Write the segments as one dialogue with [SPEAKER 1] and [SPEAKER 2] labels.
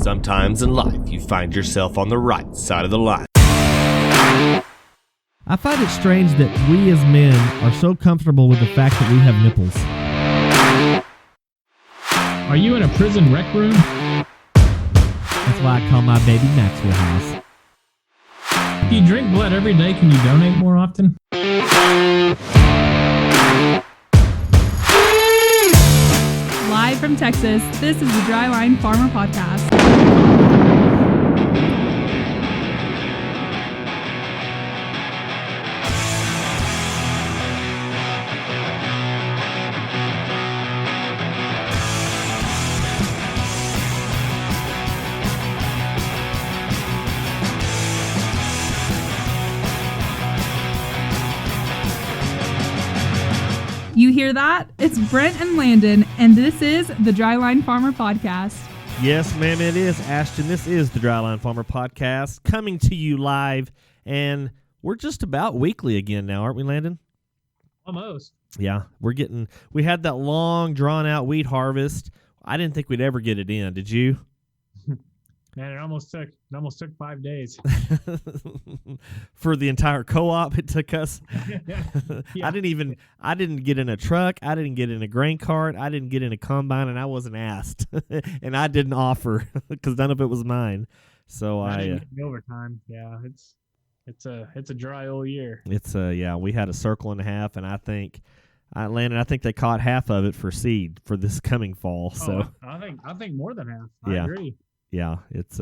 [SPEAKER 1] Sometimes in life, you find yourself on the right side of the line.
[SPEAKER 2] I find it strange that we as men are so comfortable with the fact that we have nipples.
[SPEAKER 3] Are you in a prison rec room?
[SPEAKER 2] That's why I call my baby Maxwell House.
[SPEAKER 3] If you drink blood every day, can you donate more often?
[SPEAKER 4] Live from Texas, this is the Dryline Farmer Podcast. You hear that? It's Brent and Landon, and this is the Dryline Farmer Podcast.
[SPEAKER 2] Yes, ma'am, it is, Ashton. This is the Dryline Farmer Podcast, coming to you live, and we're just about weekly again now, aren't we, Landon?
[SPEAKER 3] Almost.
[SPEAKER 2] Yeah, we had that long, drawn-out wheat harvest. I didn't think we'd ever get it in. Did you?
[SPEAKER 3] Man, it almost took 5 days.
[SPEAKER 2] For the entire co-op, it took us.
[SPEAKER 3] Yeah.
[SPEAKER 2] I didn't get in a truck. I didn't get in a grain cart. I didn't get in a combine, and I wasn't asked. And I didn't offer because none of it was mine. So
[SPEAKER 3] I didn't get overtime. Yeah, it's a dry old year.
[SPEAKER 2] We had a circle and a half, and I think they caught half of it for seed for this coming fall. So
[SPEAKER 3] I think more than half.
[SPEAKER 2] Yeah.
[SPEAKER 3] I agree.
[SPEAKER 2] Yeah, it's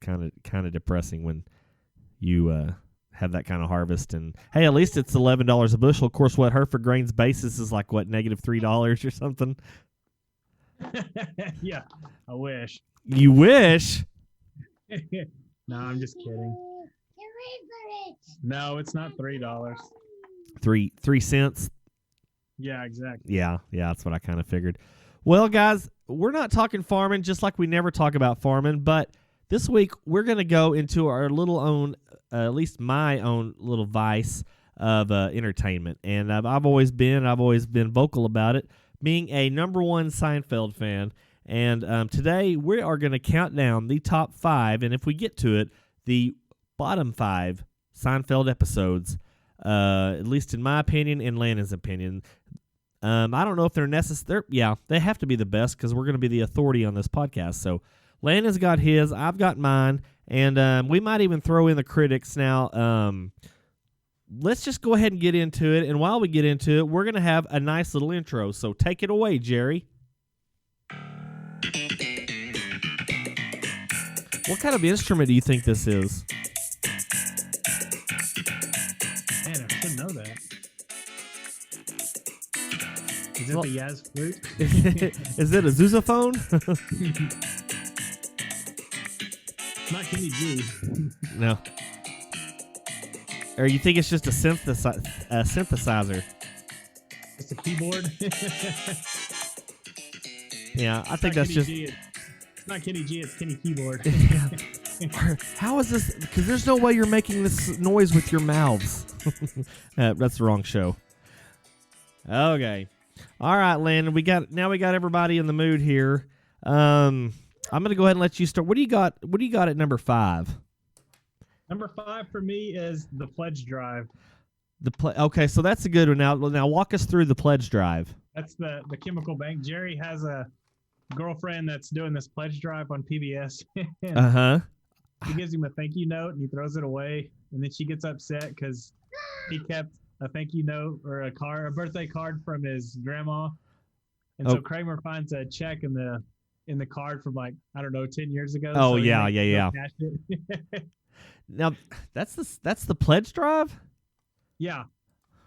[SPEAKER 2] kind of depressing when you have that kind of harvest. And hey, at least it's $11 a bushel. Of course, what Hereford Grains basis is like what, -$3 or something.
[SPEAKER 3] Yeah, I wish.
[SPEAKER 2] You wish?
[SPEAKER 3] No, I'm just kidding. No, it's not $3.
[SPEAKER 2] 3 cents.
[SPEAKER 3] Yeah, exactly.
[SPEAKER 2] Yeah, that's what I kind of figured. Well, guys, we're not talking farming, just like we never talk about farming, but this week we're going to go into our little own, at least my own little vice of entertainment. And I've always been vocal about it, being a number one Seinfeld fan. And today we are going to count down the top 5, and if we get to it, the bottom 5 Seinfeld episodes, at least in my opinion and Landon's opinion. I don't know if they're necessary. Yeah, they have to be the best because we're going to be the authority on this podcast. So Landon's got his, I've got mine, and we might even throw in the critics. Now, let's just go ahead and get into it. And while we get into it, we're going to have a nice little intro. So take it away, Jerry. What kind of instrument do you think this is?
[SPEAKER 3] Man, I should know that. Is it the Yaz flute?
[SPEAKER 2] Is it a sousaphone?
[SPEAKER 3] Not Kenny G.
[SPEAKER 2] No. Or you think it's just a synthesizer?
[SPEAKER 3] It's a keyboard.
[SPEAKER 2] Yeah, I think that's just...
[SPEAKER 3] It's not Kenny G, it's Kenny Keyboard.
[SPEAKER 2] How is this? Because there's no way you're making this noise with your mouths. That's the wrong show. Okay. All right, Landon. We got everybody in the mood here. I'm gonna go ahead and let you start. What do you got at number 5?
[SPEAKER 3] Number 5 for me is the pledge drive.
[SPEAKER 2] Okay, so that's a good one. Now walk us through the pledge drive.
[SPEAKER 3] That's the chemical bank. Jerry has a girlfriend that's doing this pledge drive on PBS. He gives him a thank you note and he throws it away, and then she gets upset because he kept a thank you note or a birthday card from his grandma, and so Kramer finds a check in the card from, like, I don't know, 10 years ago.
[SPEAKER 2] Oh,
[SPEAKER 3] so
[SPEAKER 2] yeah. Now that's the pledge drive.
[SPEAKER 3] Yeah.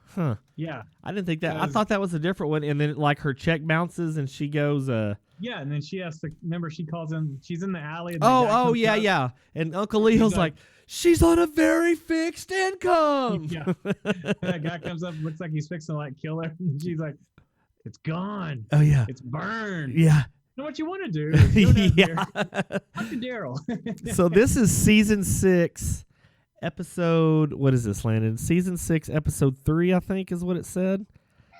[SPEAKER 2] Huh.
[SPEAKER 3] Yeah.
[SPEAKER 2] I didn't think that. I thought that was a different one. And then, like, her check bounces and she goes.
[SPEAKER 3] Yeah, and then she has to remember. She calls him. She's in the alley. And
[SPEAKER 2] yeah. And Uncle Leo's like, she's on a very fixed income.
[SPEAKER 3] Yeah. That guy comes up and looks like he's fixing to, like, kill her. And she's like, it's gone.
[SPEAKER 2] Oh, yeah.
[SPEAKER 3] It's burned.
[SPEAKER 2] Yeah.
[SPEAKER 3] You know what you want to do? Yeah. Talk to Daryl.
[SPEAKER 2] So this is season 6, episode. What is this, Landon? Season 6, episode 3, I think is what it said.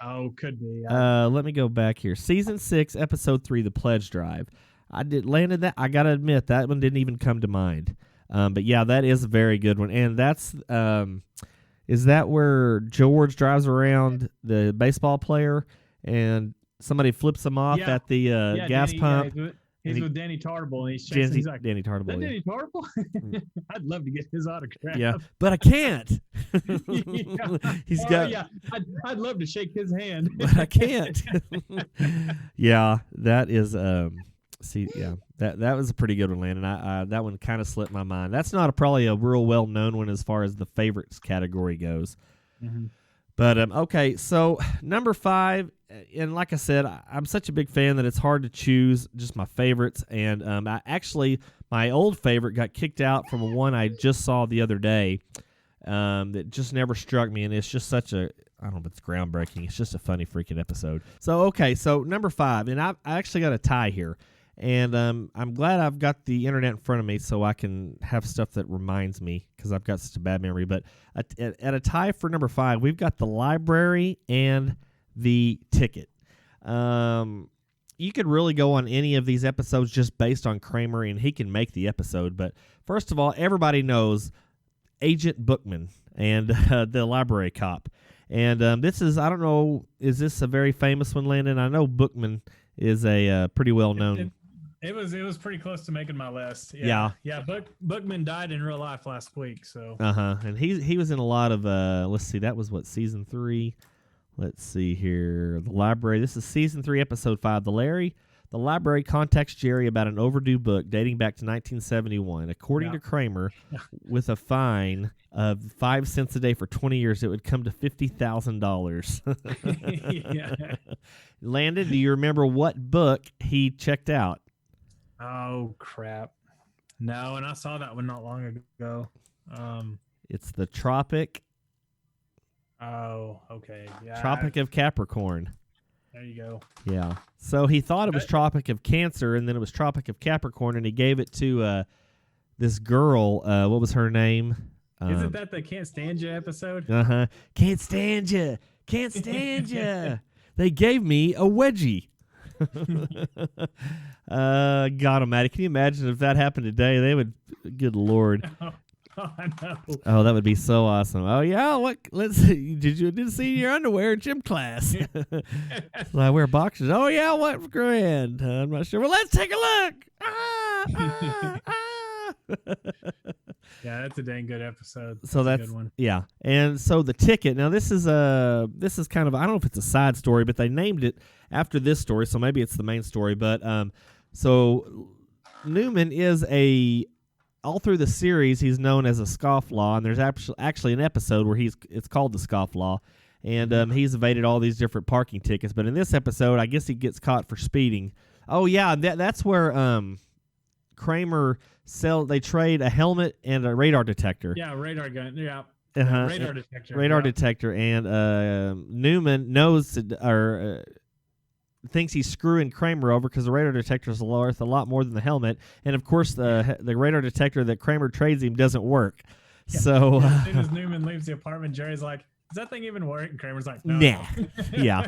[SPEAKER 3] Oh, could be.
[SPEAKER 2] Let me go back here. Season 6, episode 3, The Pledge Drive. I did landed that. I gotta admit that one didn't even come to mind. But yeah, that is a very good one, and that's is that where George drives around the baseball player and somebody flips him off at the gas pump?
[SPEAKER 3] Yeah, he's with Danny Tartable, and he's chasing. He's like,
[SPEAKER 2] Danny Tartable.
[SPEAKER 3] That Danny Tartable? I'd love to get his autograph.
[SPEAKER 2] Yeah, but I can't. He's got.
[SPEAKER 3] Yeah, I'd love to shake his hand,
[SPEAKER 2] but I can't. Yeah, that is. See, yeah, that was a pretty good one, Landon. That one kind of slipped my mind. That's not probably a real well known one as far as the favorites category goes.
[SPEAKER 3] Mm-hmm.
[SPEAKER 2] But okay, so number 5, and like I said, I'm such a big fan that it's hard to choose just my favorites. And my old favorite got kicked out from one I just saw the other day that just never struck me, and it's just such a, I don't know if it's groundbreaking. It's just a funny freaking episode. So okay, so number 5, and I actually got a tie here. And I'm glad I've got the internet in front of me so I can have stuff that reminds me because I've got such a bad memory. But at a tie for number 5, we've got the library and the ticket. You could really go on any of these episodes just based on Kramer, and he can make the episode. But first of all, everybody knows Agent Bookman and the library cop. And this is, I don't know, is this a very famous one, Landon? I know Bookman is a pretty well-known...
[SPEAKER 3] It was pretty close to making my list.
[SPEAKER 2] Yeah.
[SPEAKER 3] Bookman died in real life last week, so.
[SPEAKER 2] And he was in a lot of let's see, that was what, season 3. Let's see here, the library. This is season 3, episode 5. The library contacts Jerry about an overdue book dating back to 1971. According to Kramer, with a fine of 5 cents a day for 20 years, it would come to $50,000.
[SPEAKER 3] Yeah.
[SPEAKER 2] Landon, do you remember what book he checked out?
[SPEAKER 3] Oh, crap. No, and I saw that one not long ago.
[SPEAKER 2] It's the Tropic.
[SPEAKER 3] Oh, okay. Yeah.
[SPEAKER 2] Tropic of Capricorn.
[SPEAKER 3] There you go.
[SPEAKER 2] Yeah. So he thought it was Tropic of Cancer, and then it was Tropic of Capricorn, and he gave it to this girl. What was her name?
[SPEAKER 3] Isn't that the Can't Stand You episode?
[SPEAKER 2] Can't stand you. Can't stand you. They gave me a wedgie. God almighty. Can you imagine if that happened today? They would, good Lord.
[SPEAKER 3] Oh, I know.
[SPEAKER 2] Oh, that would be so awesome. Oh, yeah. What? Let's see. Didn't see your underwear in gym class. So I wear boxers. Oh, yeah. What? Grand. I'm not sure. Well, let's take a look.
[SPEAKER 3] Yeah, that's a dang good episode.
[SPEAKER 2] So that's
[SPEAKER 3] a good one.
[SPEAKER 2] Yeah. And so the ticket. Now this is kind of, I don't know if it's a side story, but they named it after this story, so maybe it's the main story. But so Newman is all through the series he's known as a scofflaw, and there's actually an episode where it's called the scofflaw, and he's evaded all these different parking tickets. But in this episode, I guess he gets caught for speeding. Oh yeah, that's where Kramer they trade a helmet and a radar detector.
[SPEAKER 3] Yeah, radar gun. Yeah.
[SPEAKER 2] Radar detector, and Newman knows or thinks he's screwing Kramer over because the radar detector is worth a lot more than the helmet, and of course the radar detector that Kramer trades him doesn't work.
[SPEAKER 3] Yeah.
[SPEAKER 2] So
[SPEAKER 3] as soon as Newman leaves the apartment, Jerry's like, "Does that thing even work?" And Kramer's like, "No."
[SPEAKER 2] Nah. Yeah.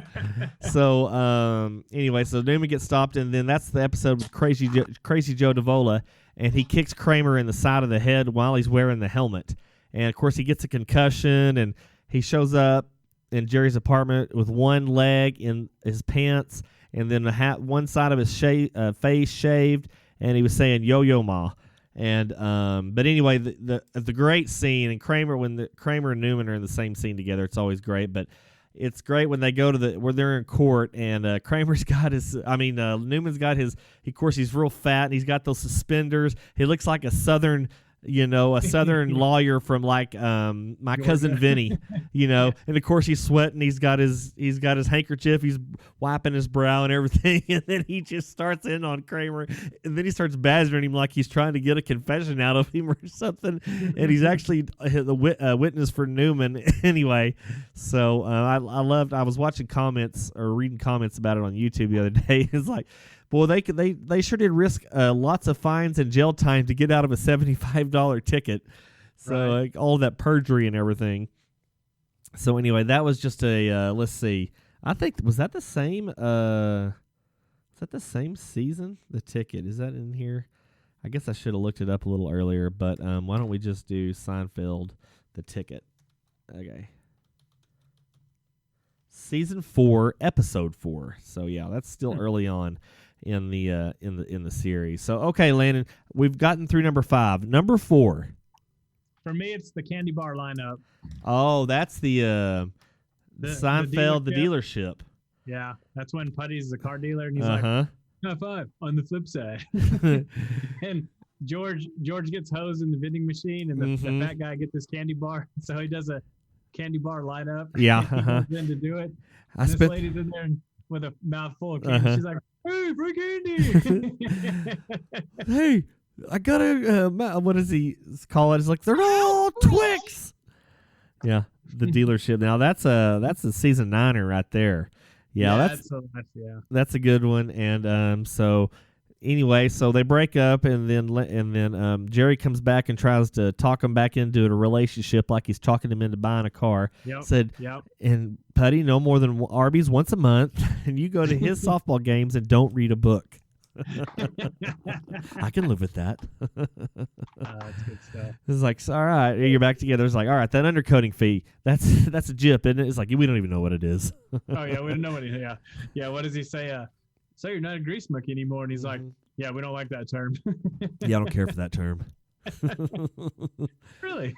[SPEAKER 2] So anyway, so Newman gets stopped, and then that's the episode with Crazy Joe Davola, and he kicks Kramer in the side of the head while he's wearing the helmet. And, of course, he gets a concussion, and he shows up in Jerry's apartment with one leg in his pants and then one side of his face shaved, and he was saying, "Yo-yo ma." And but anyway, the great scene, and Kramer and Newman are in the same scene together, it's always great. But it's great when they go to where they're in court, and Newman's got his. Of course, he's real fat, and he's got those suspenders. He looks like a southern lawyer from like My Cousin Vinny, and of course he's sweating. He's got his handkerchief. He's wiping his brow and everything, and then he just starts in on Kramer, and then he starts badgering him like he's trying to get a confession out of him or something, and he's actually the witness for Newman anyway. So I was watching comments or reading comments about it on YouTube the other day. It's like, boy, they sure did risk lots of fines and jail time to get out of a $75 ticket. So
[SPEAKER 3] right.
[SPEAKER 2] all that perjury and everything. So anyway, that was just a let's see. I think was that the same? Is that the same season? The Ticket, is that in here? I guess I should have looked it up a little earlier, but why don't we just do Seinfeld, The Ticket? Okay. Season 4, episode 4. So yeah, that's still early on in the series. So okay, Landon, we've gotten through number 5. Number 4.
[SPEAKER 3] For me, it's the candy bar lineup.
[SPEAKER 2] Oh, that's the Seinfeld, the dealership.
[SPEAKER 3] Yeah, that's when Putty's the car dealer, and he's like, high five on the flip side. And George gets hosed in the vending machine, and the fat guy gets this candy bar. So he does a candy bar lineup.
[SPEAKER 2] Yeah,
[SPEAKER 3] he goes in to do it. This lady's in there with a mouthful of candy. She's like, "Hey, free candy!"
[SPEAKER 2] Hey, I got a what does he call it? It's like they're all Twix. Yeah, the dealership. Now that's a season 9er right there. Yeah, that's a good one. And so anyway, so they break up, and then Jerry comes back and tries to talk him back into a relationship, like he's talking him into buying a car. And Putty, no more than Arby's once a month, and you go to his softball games and don't read a book. I can live with that.
[SPEAKER 3] That's good stuff.
[SPEAKER 2] It's like, all right, you're back together. It's like, all right, that undercoating fee, that's a jip, isn't it? It's like, we don't even know what it is.
[SPEAKER 3] Oh yeah, we don't know what it is. Yeah. What does he say? So you're not a grease monkey anymore, and he's like, yeah, we don't like that term.
[SPEAKER 2] Yeah, I don't care for that term.
[SPEAKER 3] Really?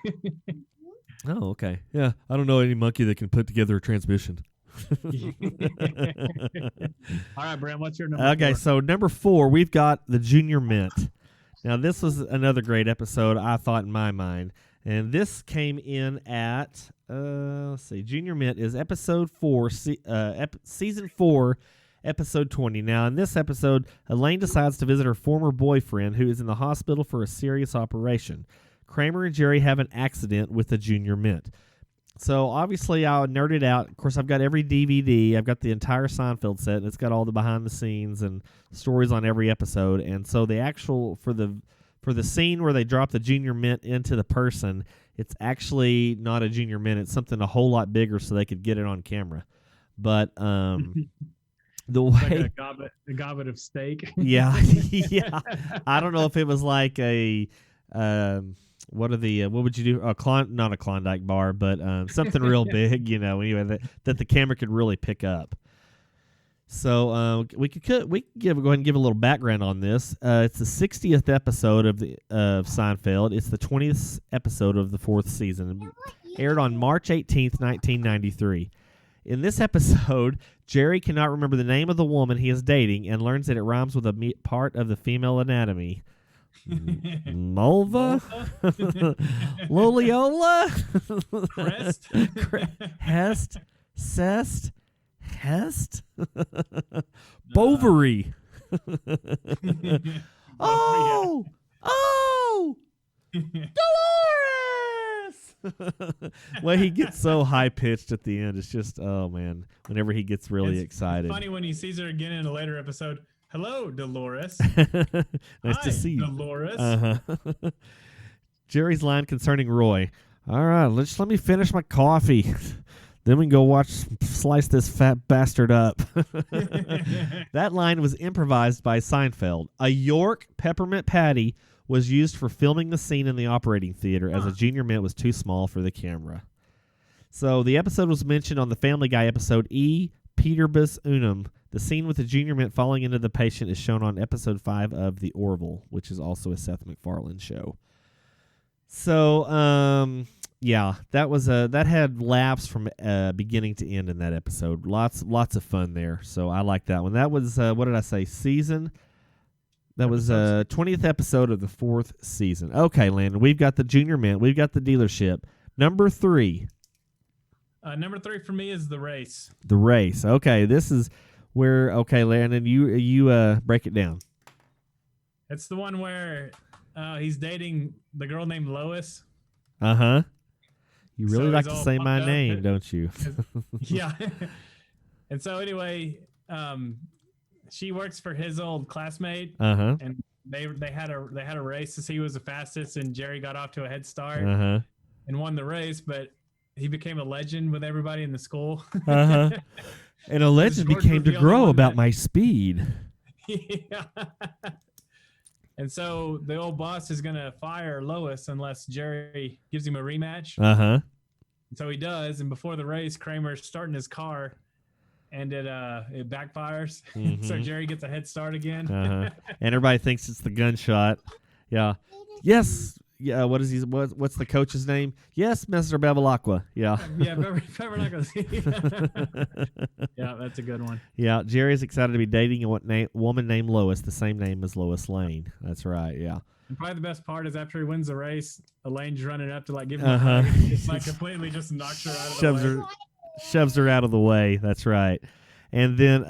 [SPEAKER 2] Oh, okay. Yeah, I don't know any monkey that can put together a transmission.
[SPEAKER 3] All right, Brent, what's your number 4?
[SPEAKER 2] So number 4, we've got the Junior Mint. Now, this was another great episode, I thought, in my mind. And this came in at, let's see, Junior Mint is episode 4, season 4, episode 20. Now, in this episode, Elaine decides to visit her former boyfriend, who is in the hospital for a serious operation. Kramer and Jerry have an accident with the Junior Mint. So, obviously, I nerded out. Of course, I've got every DVD. I've got the entire Seinfeld set, and it's got all the behind-the-scenes and stories on every episode. And so, the actual, for the scene where they drop the Junior Mint into the person, it's actually not a Junior Mint. It's something a whole lot bigger so they could get it on camera. But the way...
[SPEAKER 3] Like a goblet of steak.
[SPEAKER 2] Yeah. Yeah. I don't know if it was like a... what would you do? Not a Klondike bar, but something real big, anyway, that the camera could really pick up. So we could go ahead and give a little background on this. It's the 60th episode of Seinfeld. It's the 20th episode of the 4th season. Aired on March 18th, 1993. In this episode, Jerry cannot remember the name of the woman he is dating and learns that it rhymes with a part of the female anatomy. Mulva? Loliola?
[SPEAKER 3] Crest?
[SPEAKER 2] Hest? Cest? Hest? Bovary? Oh! Dolores! Well, he gets so high-pitched at the end. It's just, oh, man, whenever he gets really excited.
[SPEAKER 3] It's funny when he sees her again in a later episode. Hello, Dolores.
[SPEAKER 2] Nice to see you.
[SPEAKER 3] Dolores.
[SPEAKER 2] Jerry's line concerning Roy. All right, let me finish my coffee. Then we can go slice this fat bastard up. That line was improvised by Seinfeld. A York peppermint patty was used for filming the scene in the operating theater as a Junior Mint was too small for the camera. So the episode was mentioned on the Family Guy episode E. Peterbus Unum. The scene with the Junior Mint falling into the patient is shown on episode 5 of The Orville, which is also a Seth MacFarlane show. So, yeah, that had laughs from beginning to end in that episode. Lots of fun there. So I like that one. That was what did I say? Season. That was 20th episode of the 4th season. Okay, Landon, we've got the Junior Mint. We've got the dealership. Number 3.
[SPEAKER 3] Number 3 for me is The Race.
[SPEAKER 2] The Race. Okay, this is where, okay, Landon, you break it down.
[SPEAKER 3] It's the one where he's dating the girl named Lois.
[SPEAKER 2] Uh-huh. You really like to say my name, don't you?
[SPEAKER 3] Yeah. And so anyway, she works for his old classmate.
[SPEAKER 2] Uh-huh.
[SPEAKER 3] And they had a race to see who was the fastest, and Jerry got off to a head start and won the race, but he became a legend with everybody in the school.
[SPEAKER 2] Uh-huh. And a legend became to grow about my speed.
[SPEAKER 3] Yeah. And so the old boss is going to fire Lois unless Jerry gives him a rematch.
[SPEAKER 2] Uh-huh.
[SPEAKER 3] So he does. And before the race, Kramer's starting his car and it backfires.
[SPEAKER 2] Mm-hmm.
[SPEAKER 3] So Jerry gets a head start again.
[SPEAKER 2] Uh-huh. And everybody thinks it's the gunshot. Yeah. Yes. Yeah. What is he? What's the coach's name? Yes, Mr. Bevilacqua. Yeah.
[SPEAKER 3] Yeah, Bevilacqua. Yeah, that's a good one.
[SPEAKER 2] Yeah. Jerry's excited to be dating a woman named Lois, the same name as Lois Lane. That's right. Yeah.
[SPEAKER 3] And probably the best part is after he wins the race, Elaine's running up to like give him a hug. It's like completely just knocks her out of the way.
[SPEAKER 2] Shoves her out of the way. That's right. And then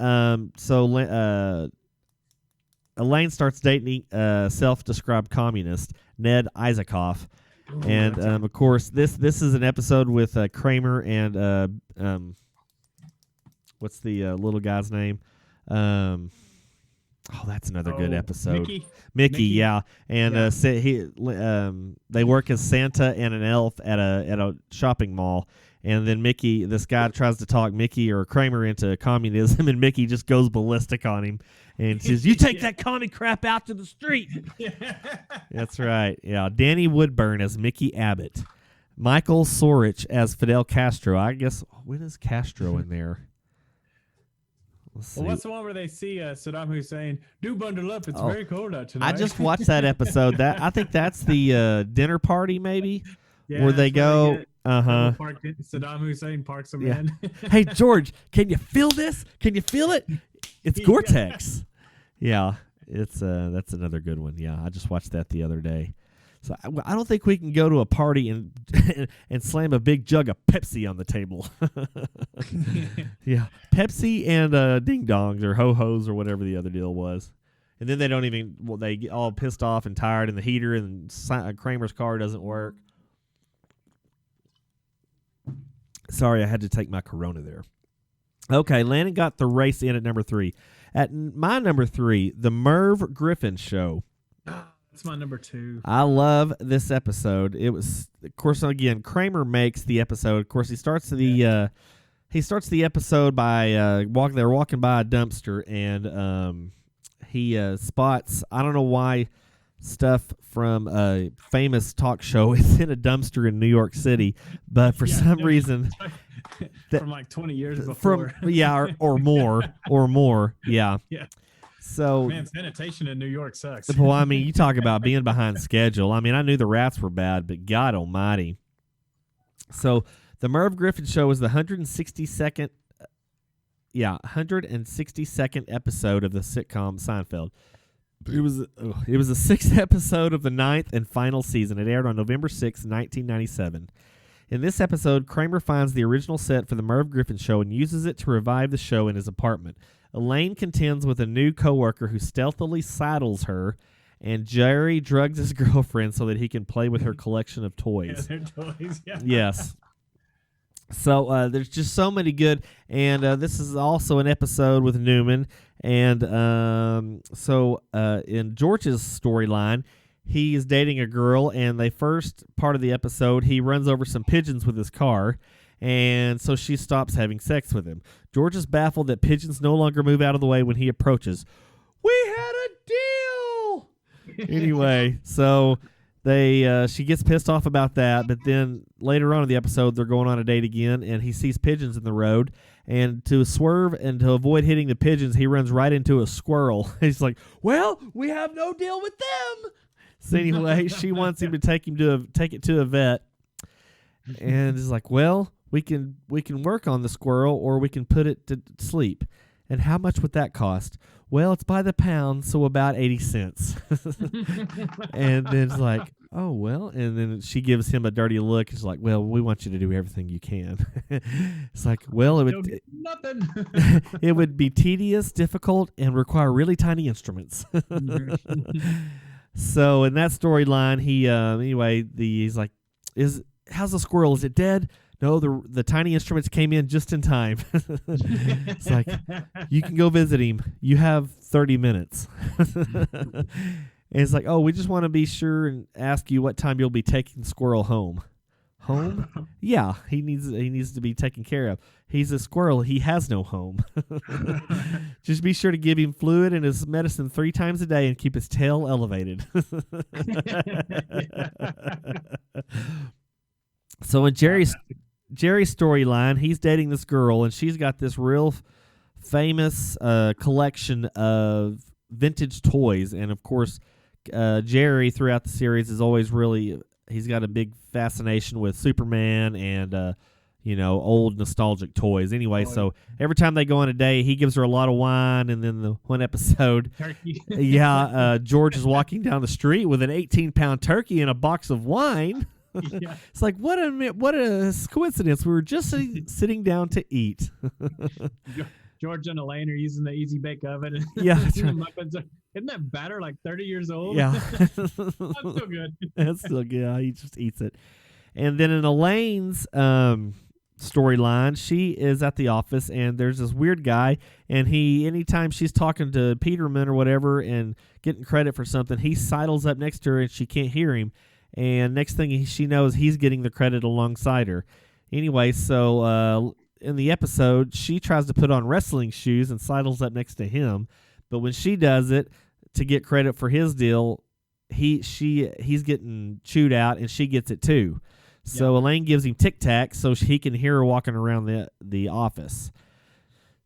[SPEAKER 2] Elaine starts dating self-described communist Ned Isaacov. And of course this is an episode with Kramer and what's the little guy's name? That's another good episode. Mickey, yeah. And they work as Santa and an elf at a shopping mall. And then Mickey, this guy tries to talk Mickey or Kramer into communism, and Mickey just goes ballistic on him and says, "You take that commie crap out to the street." That's right. Yeah. Danny Woodburn as Mickey Abbott. Michael Sorich as Fidel Castro. I guess, when is Castro in there?
[SPEAKER 3] Well, what's the one where they see Saddam Hussein? Do bundle up. It's very cold out tonight.
[SPEAKER 2] I just watched that episode. I think that's the dinner party, maybe, where they go.
[SPEAKER 3] Saddam Hussein parks them in.
[SPEAKER 2] Hey, George, can you feel this? Can you feel it? It's Gore-Tex. Yeah, it's that's another good one. Yeah, I just watched that the other day. So I don't think we can go to a party and and slam a big jug of Pepsi on the table. Yeah, Pepsi and ding dongs or ho hos or whatever the other deal was. And then they don't even. Well, they get all pissed off and tired, and the heater and Kramer's car doesn't work. Sorry, I had to take my Corona there. Okay, Landon got the race in at number 3. At my number 3, the Merv Griffin Show.
[SPEAKER 3] That's my number 2.
[SPEAKER 2] I love this episode. It was, of course, again, Kramer makes the episode. Of course, he starts the episode by they're walking by a dumpster, and he spots, I don't know why, stuff from a famous talk show is in a dumpster in New York City, but for some reason
[SPEAKER 3] from like 20 years before,
[SPEAKER 2] or more, yeah. So,
[SPEAKER 3] man, sanitation in New York sucks.
[SPEAKER 2] Well, I mean, you talk about being behind schedule. I mean, I knew the rats were bad, but God Almighty. So, the Merv Griffin Show is the 162nd episode of the sitcom Seinfeld. It was the 6th episode of the 9th and final season. It aired on November 6, 1997. In this episode, Kramer finds the original set for the Merv Griffin Show and uses it to revive the show in his apartment. Elaine contends with a new coworker who stealthily saddles her, and Jerry drugs his girlfriend so that he can play with her collection of toys.
[SPEAKER 3] Yeah, their toys, yeah.
[SPEAKER 2] Yes. So there's just so many good, and this is also an episode with Newman. And so in George's storyline, he is dating a girl, and the first part of the episode, he runs over some pigeons with his car, and so she stops having sex with him. George is baffled that pigeons no longer move out of the way when he approaches. We had a deal! Anyway, so she gets pissed off about that, but then later on in the episode, they're going on a date again, and he sees pigeons in the road, and to swerve and to avoid hitting the pigeons, he runs right into a squirrel. He's like, well, we have no deal with them. So anyway, she wants him to take it to a vet, and he's like, well, we can work on the squirrel, or we can put it to sleep. And how much would that cost? Well, it's by the pound, so about 80 cents. And then it's like, oh, well. And then she gives him a dirty look. It's like, well, we want you to do everything you can. It's like, well,
[SPEAKER 3] nothing.
[SPEAKER 2] It would be tedious, difficult, and require really tiny instruments. So in that storyline, he's like, how's the squirrel? Is it dead? No, the tiny instruments came in just in time. It's like, you can go visit him. You have 30 minutes. And it's like, oh, we just want to be sure and ask you what time you'll be taking the squirrel home. Home? Yeah, he needs to be taken care of. He's a squirrel. He has no home. Just be sure to give him fluid and his medicine 3 times a day and keep his tail elevated. So in Jerry's storyline, he's dating this girl, and she's got this real famous collection of vintage toys. And, of course, Jerry, throughout the series, is always he's got a big fascination with Superman and, old nostalgic toys. Anyway, so every time they go on a date, he gives her a lot of wine. And then the one episode,
[SPEAKER 3] Turkey.
[SPEAKER 2] George is walking down the street with an 18-pound turkey and a box of wine.
[SPEAKER 3] Yeah.
[SPEAKER 2] It's like, what a coincidence. We were just sitting down to eat.
[SPEAKER 3] George and Elaine are using the Easy Bake Oven.
[SPEAKER 2] Yeah, that's right.
[SPEAKER 3] Isn't that batter like 30 years old?
[SPEAKER 2] Yeah.
[SPEAKER 3] That's still good.
[SPEAKER 2] That's still good. Yeah, he just eats it. And then in Elaine's storyline, she is at the office, and there's this weird guy, and anytime she's talking to Peterman or whatever and getting credit for something, he sidles up next to her, and she can't hear him. And next thing she knows, he's getting the credit alongside her. Anyway, so in the episode, she tries to put on wrestling shoes and sidles up next to him. But when she does it to get credit for his deal, he's getting chewed out, and she gets it too. So Elaine gives him Tic Tac so he can hear her walking around the office.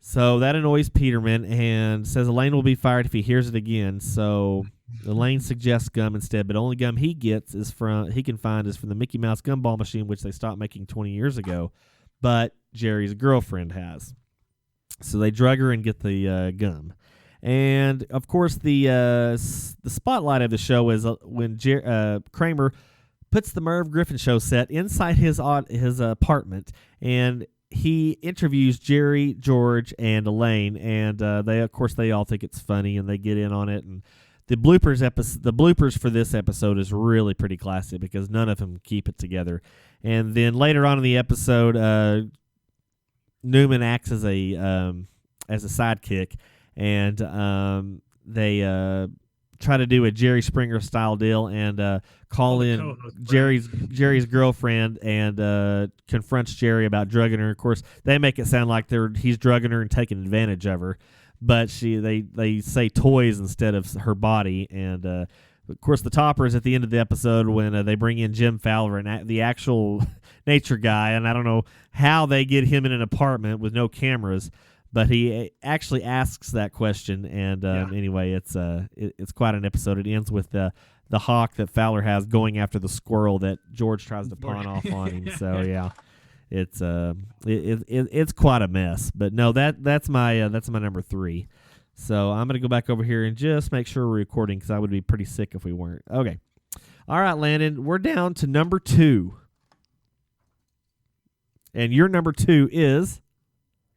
[SPEAKER 2] So that annoys Peterman and says Elaine will be fired if he hears it again. So Elaine suggests gum instead, but only gum he can find is from the Mickey Mouse gumball machine, which they stopped making 20 years ago. But Jerry's girlfriend has. So they drug her and get the gum. And, of course, the spotlight of the show is when Kramer puts the Merv Griffin show set inside his apartment, and he interviews Jerry, George, and Elaine, and they all think it's funny, and they get in on it. And the bloopers for this episode is really pretty classic because none of them keep it together. And then later on in the episode, Newman acts as a sidekick, and they try to do a Jerry Springer style deal and call in Jerry's girlfriend and confronts Jerry about drugging her. Of course, they make it sound like he's drugging her and taking advantage of her, but they say toys instead of her body. And of course, the topper is at the end of the episode when they bring in Jim Fowler and the actual nature guy. And I don't know how they get him in an apartment with no cameras, but he actually asks that question. And anyway, it's quite an episode. It ends with the hawk that Fowler has going after the squirrel that George tries to pawn off on him. So yeah, it's quite a mess. But no, that's my number 3. So I'm gonna go back over here and just make sure we're recording because I would be pretty sick if we weren't. Okay, all right, Landon, we're down to number 2, and your number 2 is.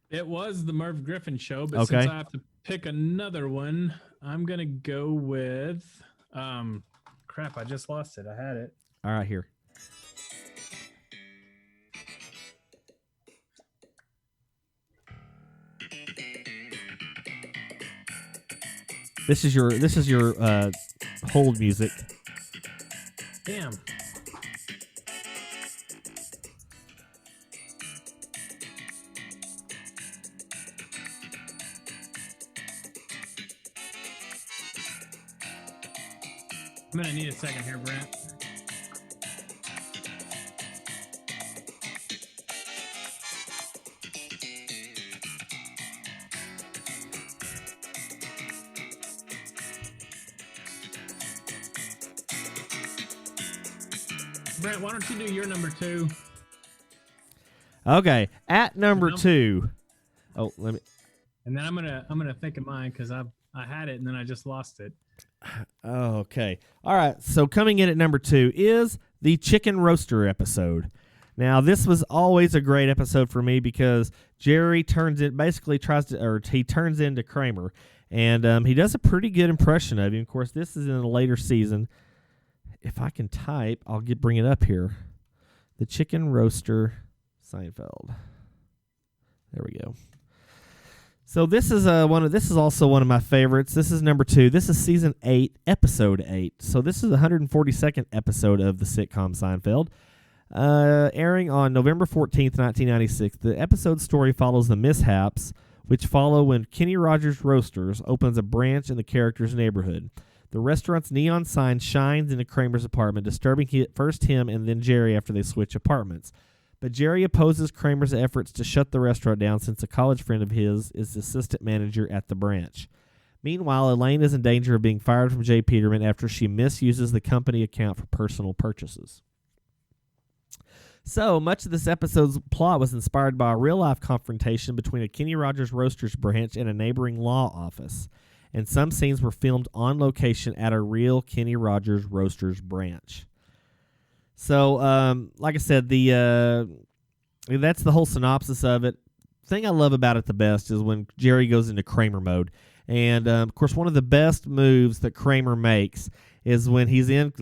[SPEAKER 3] It was the Merv Griffin show, but since I have to pick another one, I'm going to go with... crap, I just lost it. I had it.
[SPEAKER 2] All right, here. This is your hold music.
[SPEAKER 3] Damn. I'm going to need a second here, Brent. Brent, why don't you do your number 2?
[SPEAKER 2] Okay, at number 2. Oh, let me.
[SPEAKER 3] And then I'm gonna think of mine because I had it and then I just lost it.
[SPEAKER 2] Oh, okay. All right. So coming in at number 2 is the Chicken Roaster episode. Now, this was always a great episode for me because Jerry turns into Kramer, and he does a pretty good impression of him. Of course, this is in a later season. If I can type, I'll bring it up here. The Chicken Roaster Seinfeld. There we go. So this is also one of my favorites. This is number 2. This is season 8, episode 8. So this is the 142nd episode of the sitcom Seinfeld. Airing on November 14th, 1996. The episode story follows the mishaps which follow when Kenny Rogers Roasters opens a branch in the character's neighborhood. The restaurant's neon sign shines into Kramer's apartment, disturbing first him and then Jerry after they switch apartments. But Jerry opposes Kramer's efforts to shut the restaurant down since a college friend of his is the assistant manager at the branch. Meanwhile, Elaine is in danger of being fired from J. Peterman after she misuses the company account for personal purchases. So, much of this episode's plot was inspired by a real-life confrontation between a Kenny Rogers Roasters branch and a neighboring law office, and some scenes were filmed on location at a real Kenny Rogers Roasters branch. So, like I said, that's the whole synopsis of it. Thing I love about it the best is when Jerry goes into Kramer mode. And, of course, one of the best moves that Kramer makes is when he's in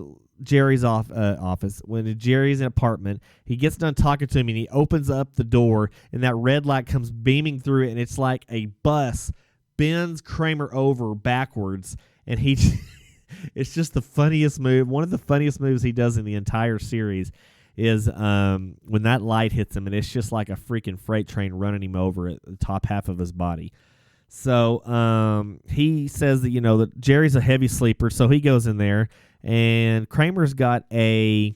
[SPEAKER 2] Jerry's office, when Jerry's in an apartment, he gets done talking to him, and he opens up the door, and that red light comes beaming through it, and it's like a bus bends Kramer over backwards, and it's just the funniest move. One of the funniest moves he does in the entire series is when that light hits him, and it's just like a freaking freight train running him over at the top half of his body. So he says that, that Jerry's a heavy sleeper, so he goes in there, and Kramer's got a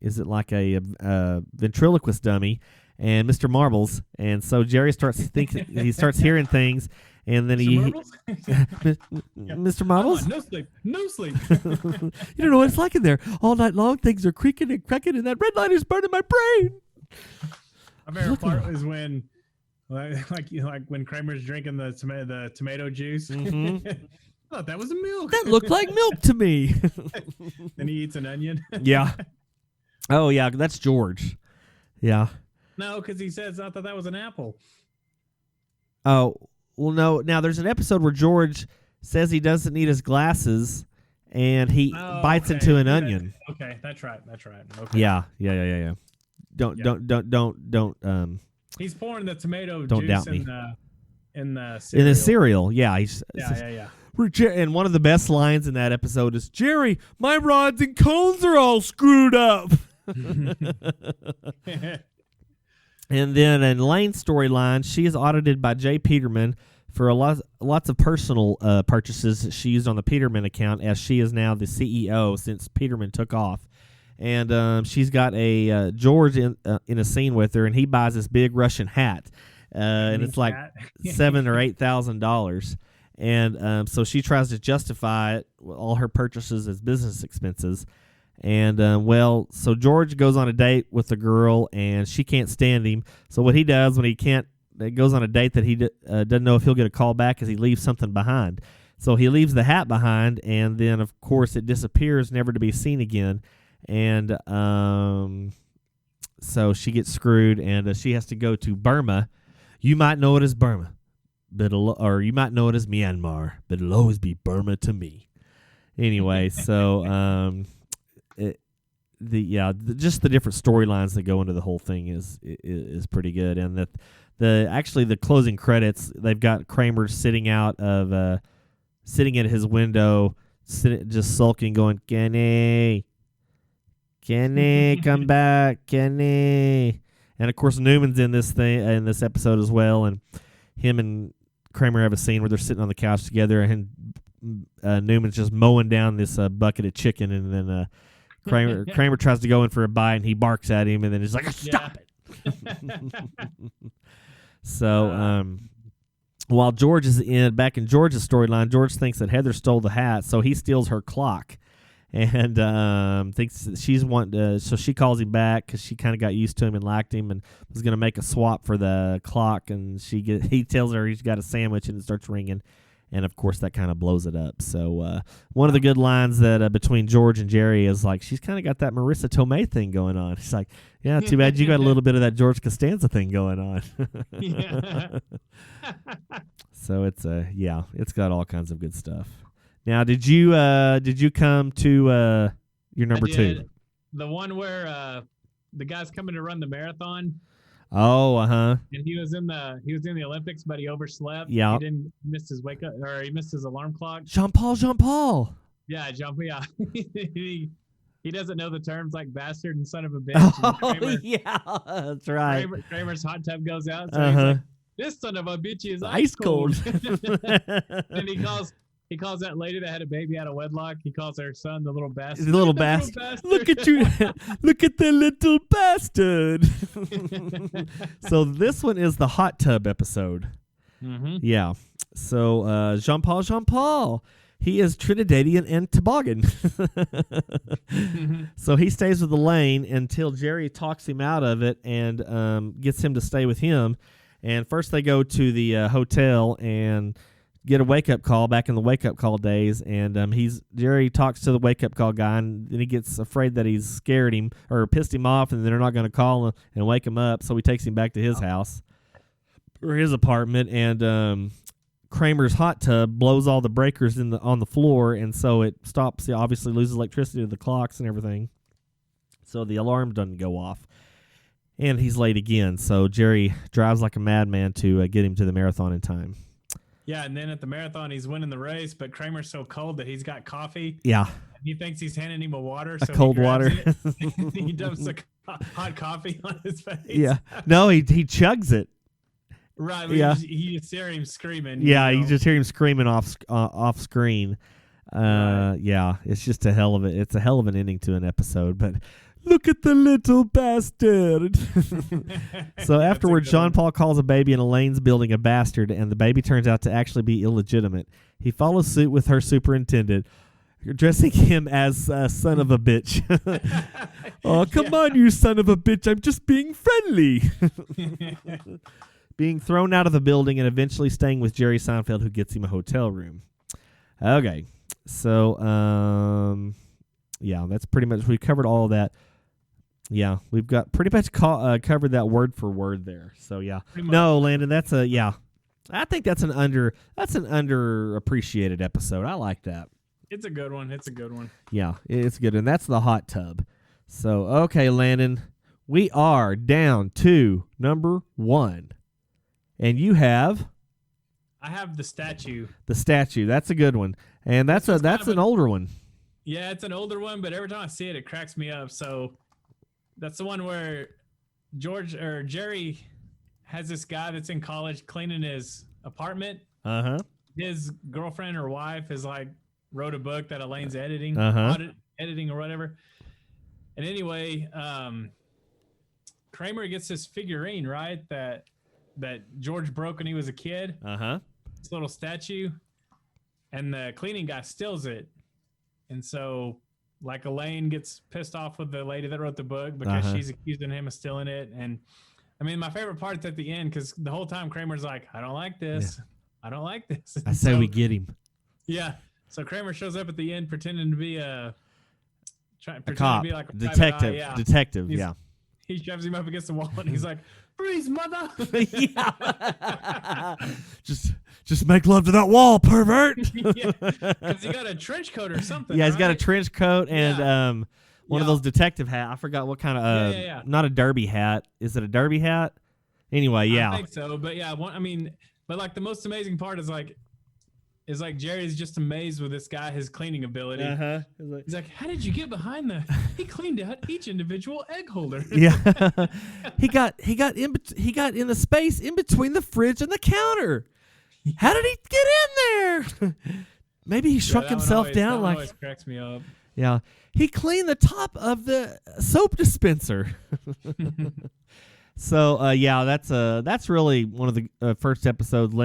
[SPEAKER 2] ventriloquist dummy and Mr. Marbles, and so Jerry starts thinking, he starts hearing things, and then Mr. Marbles?
[SPEAKER 3] No sleep.
[SPEAKER 2] You don't know what it's like in there. All night long, things are creaking and cracking, and that red light is burning my brain.
[SPEAKER 3] My favorite part is when, like when Kramer's drinking the tomato juice.
[SPEAKER 2] Mm-hmm.
[SPEAKER 3] I thought that was milk.
[SPEAKER 2] That looked like milk to me.
[SPEAKER 3] Then he eats an onion.
[SPEAKER 2] Yeah. Oh, yeah, that's George. Yeah.
[SPEAKER 3] No, because he says, I thought that was an apple.
[SPEAKER 2] Oh, well, no. Now, there's an episode where George says he doesn't need his glasses, and he bites into an onion.
[SPEAKER 3] Okay, that's right. Okay.
[SPEAKER 2] Yeah. Don't.
[SPEAKER 3] He's pouring the tomato
[SPEAKER 2] don't
[SPEAKER 3] juice
[SPEAKER 2] doubt me.
[SPEAKER 3] in the cereal.
[SPEAKER 2] In the cereal, yeah.
[SPEAKER 3] Yeah.
[SPEAKER 2] And one of the best lines in that episode is, Jerry, my rods and cones are all screwed up. And then in Lane's storyline, she is audited by J. Peterman for lots of personal purchases she used on the Peterman account, as she is now the CEO since Peterman took off. And she's got a George in a scene with her, and he buys this big Russian hat, and it's like $7,000 or $8,000. And so she tries to justify it, all her purchases as business expenses. And, so George goes on a date with a girl, and she can't stand him. So what he does when he goes on a date that he doesn't know if he'll get a call back, is he leaves something behind. So he leaves the hat behind, and then, of course, it disappears, never to be seen again. And so she gets screwed, and she has to go to Burma. You might know it as Burma, or you might know it as Myanmar, but it'll always be Burma to me. Anyway, so just the different storylines that go into the whole thing is pretty good, and that the closing credits, they've got Kramer sitting at his window, just sulking, going, Kenny, come back, Kenny. And of course Newman's in this episode as well, and him and Kramer have a scene where they're sitting on the couch together, and Newman's just mowing down this bucket of chicken, and then Kramer tries to go in for a bite, and he barks at him, and then he's like, stop it. So while George is back in George's storyline, George thinks that Heather stole the hat, so he steals her clock, and thinks that she's so she calls him back because she kind of got used to him and liked him, and was going to make a swap for the clock, and he tells her he's got a sandwich, and it starts ringing. And, of course, that kind of blows it up. So one of the good lines that between George and Jerry is like, she's kind of got that Marissa Tomei thing going on. She's like, yeah, too bad you got a little bit of that George Costanza thing going on.
[SPEAKER 3] Yeah.
[SPEAKER 2] So it's got all kinds of good stuff. Now, did you come to your number two?
[SPEAKER 3] The one where the guy's coming to run the marathon.
[SPEAKER 2] Oh,
[SPEAKER 3] And he was in the Olympics, but he overslept.
[SPEAKER 2] Yeah.
[SPEAKER 3] He missed his wake up, or he missed his alarm clock.
[SPEAKER 2] Jean Paul.
[SPEAKER 3] Yeah, Jean. Yeah. he he doesn't know the terms like bastard and son of a bitch.
[SPEAKER 2] Oh, yeah, that's right.
[SPEAKER 3] Kramer's hot tub goes out. So he's like, this son of a bitch is ice cold. And he calls that lady that had a baby out of wedlock. He calls her son the little bastard.
[SPEAKER 2] The little bastard. Look at you. Look at the little bastard. So this one is the hot tub episode.
[SPEAKER 3] Mm-hmm.
[SPEAKER 2] Yeah. So Jean-Paul. He is Trinidadian and Toboggan. So he stays with Elaine until Jerry talks him out of it and gets him to stay with him. And first they go to the hotel and get a wake-up call back in the wake-up call days. And Jerry talks to the wake-up call guy, and then he gets afraid that he's scared him or pissed him off, and they're not going to call him and wake him up. So he takes him back to his house or his apartment, and Kramer's hot tub blows all the breakers on the floor, and so it stops. It obviously loses electricity to the clocks and everything, so the alarm doesn't go off, and he's late again. So Jerry drives like a madman to get him to the marathon in time.
[SPEAKER 3] Yeah, and then at the marathon, he's winning the race, but Kramer's so cold that he's got coffee.
[SPEAKER 2] Yeah,
[SPEAKER 3] he thinks he's handing him a water,
[SPEAKER 2] so cold water.
[SPEAKER 3] He dumps a hot coffee on his face.
[SPEAKER 2] Yeah, no, he chugs it.
[SPEAKER 3] Right.
[SPEAKER 2] Yeah.
[SPEAKER 3] You just hear him screaming.
[SPEAKER 2] Yeah, you just hear him screaming off screen.
[SPEAKER 3] Right.
[SPEAKER 2] Yeah, it's just a hell of an ending to an episode. But look at the little bastard. So afterwards, Jean-Paul calls a baby, and Elaine's building a bastard, and the baby turns out to actually be illegitimate. He follows suit with her superintendent, addressing him as son of a bitch. Oh, come on, you son of a bitch. I'm just being friendly. Being thrown out of the building and eventually staying with Jerry Seinfeld, who gets him a hotel room. Okay. So, yeah, that's pretty much, we covered all of that. Yeah, we've got pretty much covered that word for word there. So, yeah. No, Landon, I think that's an underappreciated episode. I like that.
[SPEAKER 3] It's a good one.
[SPEAKER 2] Yeah, it's good. And that's the hot tub. So, okay, Landon, we are down to number 1. And you have?
[SPEAKER 3] I have the statue.
[SPEAKER 2] The statue. That's a good one. And that's an older one.
[SPEAKER 3] Yeah, it's an older one, but every time I see it, it cracks me up. So that's the one where Jerry has this guy that's in college cleaning his apartment.
[SPEAKER 2] Uh-huh.
[SPEAKER 3] His girlfriend or wife is like wrote a book that Elaine's editing, editing or whatever. And anyway, Kramer gets this figurine, right? That George broke when he was a kid.
[SPEAKER 2] Uh-huh.
[SPEAKER 3] This little statue. And the cleaning guy steals it. And so, like, Elaine gets pissed off with the lady that wrote the book because she's accusing him of stealing it. And, I mean, my favorite part is at the end because the whole time Kramer's like, I don't like this. Yeah. I don't like this.
[SPEAKER 2] I say we get him.
[SPEAKER 3] Yeah. So Kramer shows up at the end pretending to be a
[SPEAKER 2] cop.
[SPEAKER 3] To be like a
[SPEAKER 2] detective.
[SPEAKER 3] yeah.
[SPEAKER 2] Detective, yeah.
[SPEAKER 3] He shoves him up against the wall and he's like, freeze, mother.
[SPEAKER 2] Yeah. Just make love to that wall, pervert.
[SPEAKER 3] Yeah, because he got a trench coat or something.
[SPEAKER 2] Yeah, he's got a trench coat and one of those detective hats. I forgot what kind of not a derby hat. Is it a derby hat? Anyway, yeah.
[SPEAKER 3] I think so, but yeah, but like the most amazing part is like Jerry's just amazed with this guy, his cleaning ability.
[SPEAKER 2] Uh-huh.
[SPEAKER 3] He's like, how did you get behind he cleaned out each individual egg holder.
[SPEAKER 2] Yeah. he got in the space in between the fridge and the counter. How did he get in there? Maybe he shrunk himself down
[SPEAKER 3] that always cracks me up.
[SPEAKER 2] Yeah. He cleaned the top of the soap dispenser. So that's really one of the first episodes.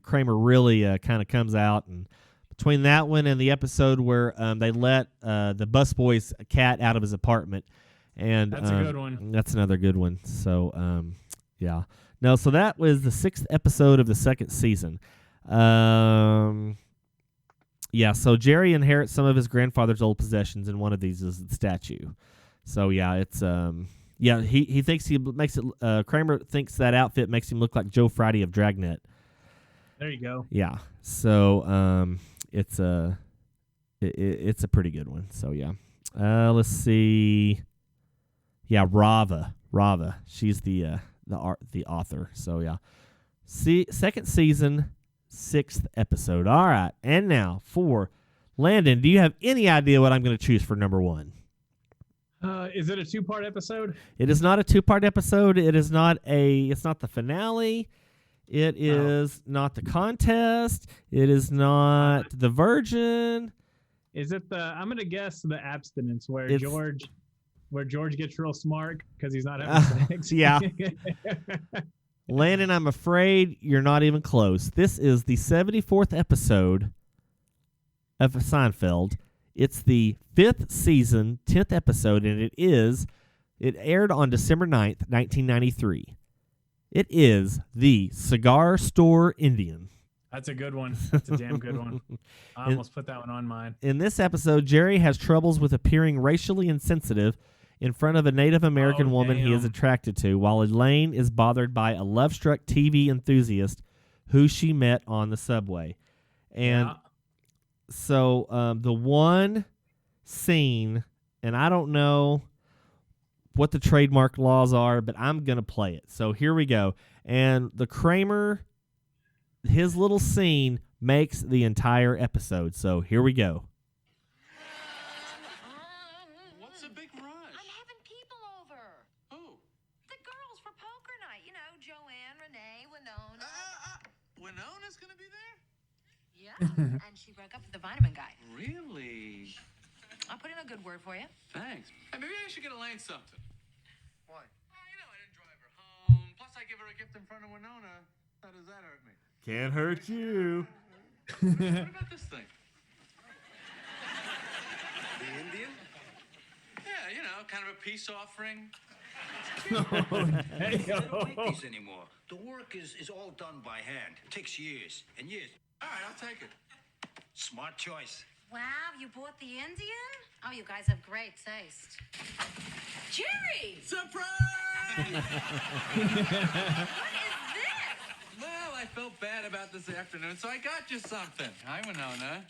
[SPEAKER 2] Kramer really kind of comes out, and between that one and the episode where they let the busboy's cat out of his apartment, and
[SPEAKER 3] that's a good one.
[SPEAKER 2] That's another good one. So yeah, no. So that was the 6th episode of the 2nd season. Yeah. So Jerry inherits some of his grandfather's old possessions, and one of these is the statue. So yeah, it's Yeah, he thinks he makes it. Kramer thinks that outfit makes him look like Joe Friday of Dragnet.
[SPEAKER 3] There you go.
[SPEAKER 2] Yeah, so it's a pretty good one. So yeah, let's see. Yeah, Rava, she's the author. So yeah, 2nd season, 6th episode. All right, and now for Landon, do you have any idea what I'm going to choose for number 1?
[SPEAKER 3] Is it a 2-part episode?
[SPEAKER 2] It is not a 2-part episode. It's not the finale. It is not the contest. It is not the virgin.
[SPEAKER 3] Is it I'm gonna guess the abstinence where George gets real smart because he's not having sex.
[SPEAKER 2] Yeah. Landon, I'm afraid you're not even close. This is the 74th episode of Seinfeld. It's the 5th season, 10th episode, and it aired on December 9th, 1993. It is the Cigar Store Indian.
[SPEAKER 3] That's a good one. That's a damn good one. I almost put that one on mine.
[SPEAKER 2] In this episode, Jerry has troubles with appearing racially insensitive in front of a Native American woman he is attracted to, while Elaine is bothered by a love-struck TV enthusiast who she met on the subway. And so the one scene, and I don't know what the trademark laws are, but I'm going to play it. So here we go. And the Kramer, his little scene makes the entire episode. So here we go.
[SPEAKER 5] What's a big rush?
[SPEAKER 6] I'm having people over.
[SPEAKER 5] Who?
[SPEAKER 6] The girls for poker night. You know, Joanne, Renee, Winona.
[SPEAKER 5] Winona's gonna be there?
[SPEAKER 6] Yeah, and she broke up with the vitamin guy.
[SPEAKER 5] Really?
[SPEAKER 6] I'll put in a good word for you.
[SPEAKER 5] Thanks. Hey, maybe I should get Elaine something.
[SPEAKER 7] Why?
[SPEAKER 5] Well, you know, I didn't drive her home. Plus, I give her a gift in front of Winona. How does that hurt me?
[SPEAKER 2] Can't hurt you.
[SPEAKER 5] What about this thing?
[SPEAKER 7] The Indian?
[SPEAKER 5] Yeah, you know, kind of a peace offering.
[SPEAKER 7] They don't make these anymore. The work is all done by hand. It takes years and years.
[SPEAKER 5] All right, I'll take it.
[SPEAKER 7] Smart choice.
[SPEAKER 6] Wow, you bought the Indian? Oh, you guys have great taste. Jerry!
[SPEAKER 5] Surprise!
[SPEAKER 6] What is this?
[SPEAKER 5] Well, I felt bad about this afternoon, so I got you something. Hi, Winona.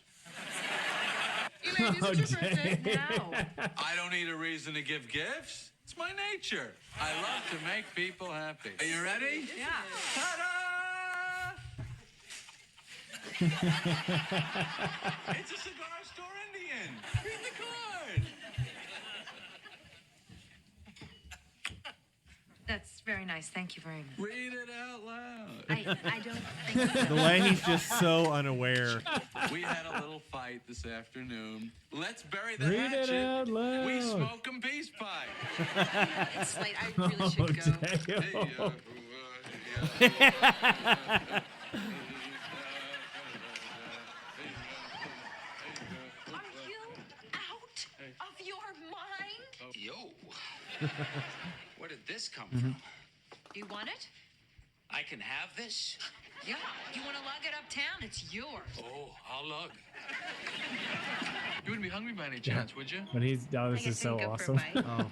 [SPEAKER 6] Elaine, is it your birthday? No.
[SPEAKER 5] I don't need a reason to give gifts. It's my nature. I love to make people happy. Are you ready?
[SPEAKER 6] Yeah.
[SPEAKER 5] Ta-da! It's a Cigar Store Indian. Read the card.
[SPEAKER 6] That's very nice. Thank you very much.
[SPEAKER 5] Read it out loud.
[SPEAKER 6] I don't think so.
[SPEAKER 2] The way he's just so unaware.
[SPEAKER 5] We had a little fight this afternoon. Let's bury the
[SPEAKER 3] Read it
[SPEAKER 5] hatchet.
[SPEAKER 3] out loud.
[SPEAKER 5] We smoke 'em peace pie.
[SPEAKER 6] It's late. I really should go. Are you out of your mind?
[SPEAKER 7] Yo. Where did this come from?
[SPEAKER 6] You want it?
[SPEAKER 7] I can have this?
[SPEAKER 6] Yeah. You want to lug it uptown? It's yours.
[SPEAKER 5] Oh, I'll lug. You wouldn't be hungry by any chance, would you?
[SPEAKER 3] But this is so awesome.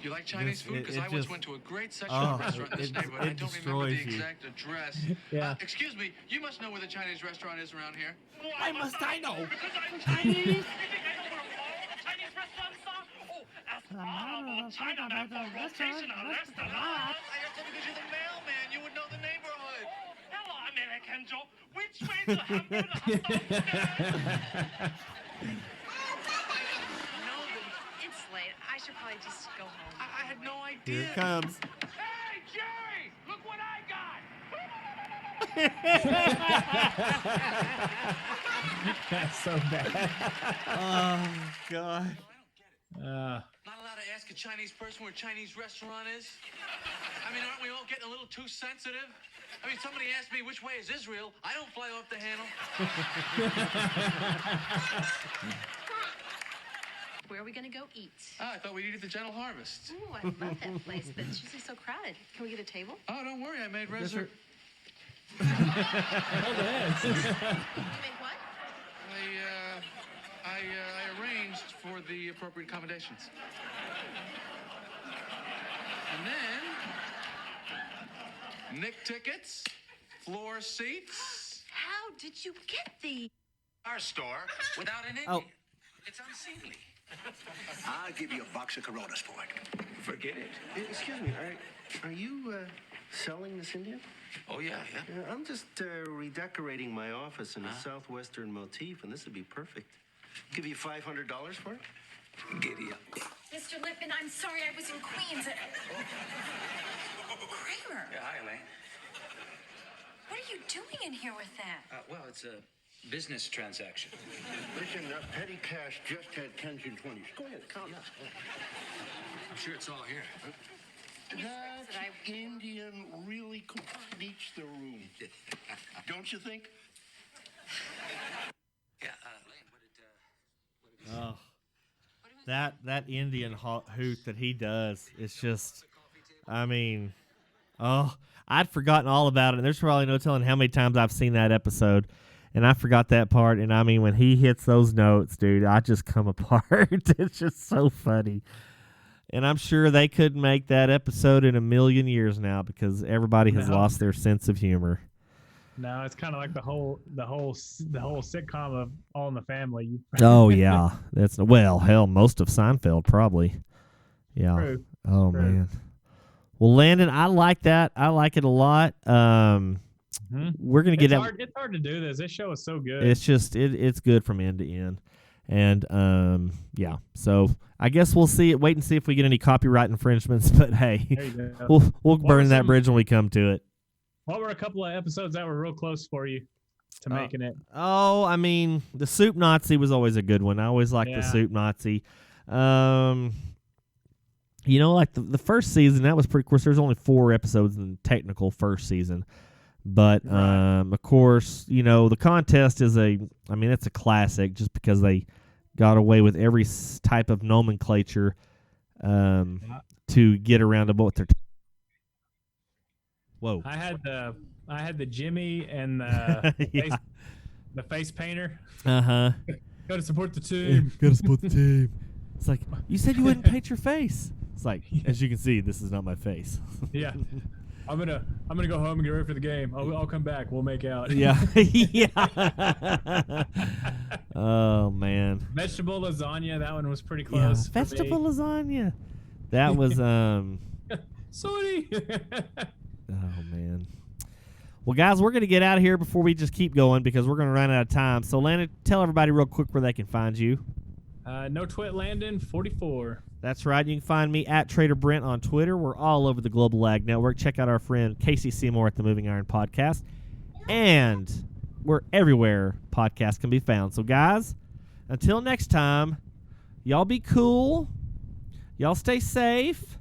[SPEAKER 5] You like Chinese food? Because I once went to a great section restaurant in this neighborhood. I don't remember the exact address.
[SPEAKER 3] Yeah.
[SPEAKER 5] Excuse me, you must know where the Chinese restaurant is around here.
[SPEAKER 8] Why must I know?
[SPEAKER 9] Because I'm Chinese. You think I know where all the Chinese restaurants are? Oh, ask Mom China for rotational restaurants.
[SPEAKER 5] I guess because you're the mailman, you would know the neighborhood.
[SPEAKER 9] Hello, American Joe. Which way to Hamburger?
[SPEAKER 6] It's late. I should probably just go home.
[SPEAKER 5] I had no
[SPEAKER 2] Here
[SPEAKER 5] idea.
[SPEAKER 2] it comes.
[SPEAKER 9] Hey, Jerry! Look what I got!
[SPEAKER 3] That's so bad.
[SPEAKER 2] Oh, God.
[SPEAKER 5] Not allowed to ask a Chinese person where a Chinese restaurant is? I mean, aren't we all getting a little too sensitive? I mean, somebody asked me which way is Israel. I don't fly off the handle.
[SPEAKER 6] Where are we going to go eat?
[SPEAKER 5] Oh, I thought we'd eat at the Gentle Harvest.
[SPEAKER 6] Ooh, I love that place, but it's usually so crowded. Can we get a table?
[SPEAKER 5] Oh, don't worry, I made reservations.
[SPEAKER 6] You make what?
[SPEAKER 5] I arranged for the appropriate accommodations. And then, Nick tickets, floor seats.
[SPEAKER 6] How did you get these?
[SPEAKER 7] Our store without an Indian.
[SPEAKER 2] Oh.
[SPEAKER 7] It's unseemly. I'll give you a box of Coronas for it. Forget it.
[SPEAKER 10] Excuse me, are you selling this Indian?
[SPEAKER 7] Oh, yeah.
[SPEAKER 10] I'm just redecorating my office in a southwestern motif, and this would be perfect. Give you $500 for it?
[SPEAKER 7] Giddy up.
[SPEAKER 6] Mr. Mr. Lippman. I'm sorry I was in Queens. Kramer.
[SPEAKER 5] Yeah, hi, Elaine.
[SPEAKER 6] What are you doing in here with that?
[SPEAKER 5] Well, it's a business transaction.
[SPEAKER 10] Listen, petty cash just had 10s and 20s. Go ahead, count.
[SPEAKER 5] I'm sure it's all here.
[SPEAKER 10] That Indian really completes the room. Don't you think?
[SPEAKER 5] Yeah, Elaine,
[SPEAKER 2] Oh, that Indian hoot that he does, it's just, I mean, oh, I'd forgotten all about it. And there's probably no telling how many times I've seen that episode, and I forgot that part. And I mean, when he hits those notes, dude, I just come apart. It's just so funny. And I'm sure they couldn't make that episode in a million years now because everybody has lost their sense of humor.
[SPEAKER 3] No, it's kind of like the whole sitcom of All in the Family.
[SPEAKER 2] Oh yeah, hell, most of Seinfeld probably. Yeah.
[SPEAKER 3] True.
[SPEAKER 2] Oh
[SPEAKER 3] True.
[SPEAKER 2] man. Well, Landon, I like that. I like it a lot. We're gonna get out.
[SPEAKER 3] It's hard to do this. This show is so good.
[SPEAKER 2] It's just it's good from end to end, and yeah. So I guess we'll see it. Wait and see if we get any copyright infringements. But hey,
[SPEAKER 3] There you go.
[SPEAKER 2] we'll burn that bridge when we come to it.
[SPEAKER 3] What were a couple of episodes that were real close for you to making it?
[SPEAKER 2] Oh, I mean, the Soup Nazi was always a good one. I always liked the Soup Nazi. You know, like the first season, that was pretty. Of course, there's only 4 episodes in the technical first season, but of course, you know, the contest is it's a classic just because they got away with every type of nomenclature to get around to what they're. Whoa!
[SPEAKER 3] I had the Jimmy and the the face painter.
[SPEAKER 2] Got
[SPEAKER 3] to support the team.
[SPEAKER 2] Got to support the team. It's like, you said you wouldn't paint your face. It's like, as you can see, this is not my face.
[SPEAKER 3] Yeah. I'm gonna go home and get ready for the game. I'll come back. We'll make out.
[SPEAKER 2] Yeah. Yeah. Oh man.
[SPEAKER 3] Vegetable lasagna. That one was pretty
[SPEAKER 2] Yeah.
[SPEAKER 3] close.
[SPEAKER 2] Vegetable lasagna. That was
[SPEAKER 3] Sorry.
[SPEAKER 2] Oh man. Well, guys, we're gonna get out of here before we just keep going because we're gonna run out of time. So, Landon, tell everybody real quick where they can find you.
[SPEAKER 3] No Twit Landon 44.
[SPEAKER 2] That's right. You can find me at Trader Brent on Twitter. We're all over the Global Ag Network. Check out our friend Casey Seymour at the Moving Iron Podcast. And we're everywhere podcasts can be found. So, guys, until next time, y'all be cool. Y'all stay safe.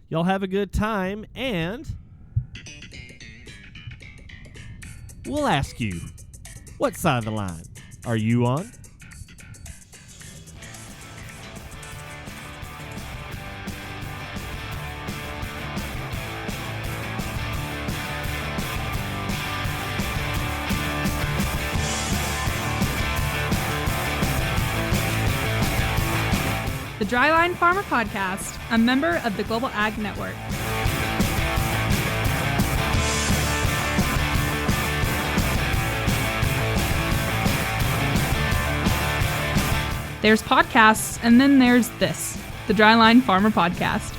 [SPEAKER 2] Y'all have a good time. And we'll ask you, what side of the line are you on?
[SPEAKER 4] The Dryline Farmer Podcast, a member of the Global Ag Network. There's podcasts, and then there's this, the Dryline Farmer Podcast.